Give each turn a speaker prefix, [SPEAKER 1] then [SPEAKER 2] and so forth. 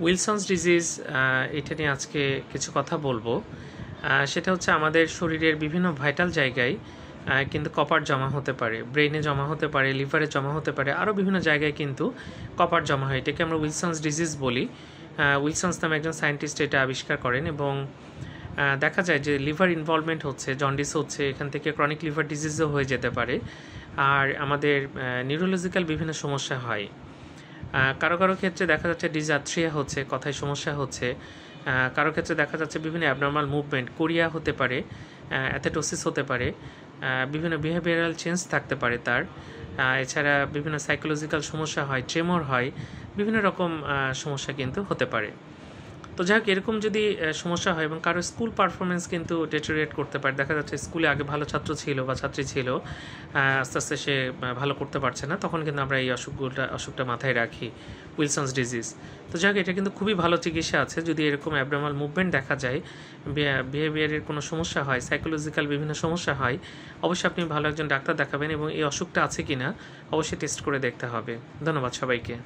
[SPEAKER 1] Wilson's disease এটা নিয়ে আজকে কিছু কথা বলবো। সেটা হচ্ছে আমাদের শরীরের বিভিন্ন ভাইটাল জায়গায় কিন্তু কপার জমা হতে পারে, ব্রেইনে জমা হতে পারে, লিভারে জমা হতে পারে, আরও বিভিন্ন জায়গায় কিন্তু কপার জমা হয়। এটাকে আমরা উইলসনস ডিজিজ বলি। উইলসনস নামে একজন সায়েন্টিস্ট এটা আবিষ্কার করেন এবং দেখা যায় যে লিভার ইনভলভমেন্ট হচ্ছে, জন্ডিস হচ্ছে, এখান থেকে ক্রনিক লিভার ডিজিজও হয়ে যেতে পারে। আর আমাদের নিউরোলজিক্যাল বিভিন্ন সমস্যা হয়। কারো কারো ক্ষেত্রে দেখা যাচ্ছে ডিজার্থ্রিয়া হচ্ছে, কথায় সমস্যা হচ্ছে। কারো ক্ষেত্রে দেখা যাচ্ছে বিভিন্ন অ্যাবনর্মাল মুভমেন্ট, কোরিয়া হতে পারে, অ্যাথেটোসিস হতে পারে, বিভিন্ন বিহেভিয়ারাল চেঞ্জ থাকতে পারে তার। এছাড়া বিভিন্ন সাইকোলজিক্যাল সমস্যা হয়, ট্রেমর হয়, বিভিন্ন রকম সমস্যা কিন্তু হতে পারে। তো যাই হোক, এরকম যদি সমস্যা হয় এবং কারো স্কুল পারফরমেন্স কিন্তু ডেটেরিয়েট করতে পারে, দেখা যাচ্ছে স্কুলে আগে ভালো ছাত্র ছিল বা ছাত্রী ছিল, আস্তে আস্তে সে ভালো করতে পারছে না, তখন কিন্তু আমরা এই অসুখটা মাথায় রাখি, উইলসনস ডিজিজ। তো যাই হোক, এটা কিন্তু খুবই ভালো চিকিৎসা আছে। যদি এরকম অ্যাবনর্মাল মুভমেন্ট দেখা যায়, বিহেভিয়ারের কোনো সমস্যা হয়, সাইকোলজিক্যাল বিভিন্ন সমস্যা হয়, অবশ্যই আপনি ভালো একজন ডাক্তার দেখাবেন এবং এই অসুখটা আছে কিনা অবশ্যই টেস্ট করে দেখতে হবে। ধন্যবাদ সবাইকে।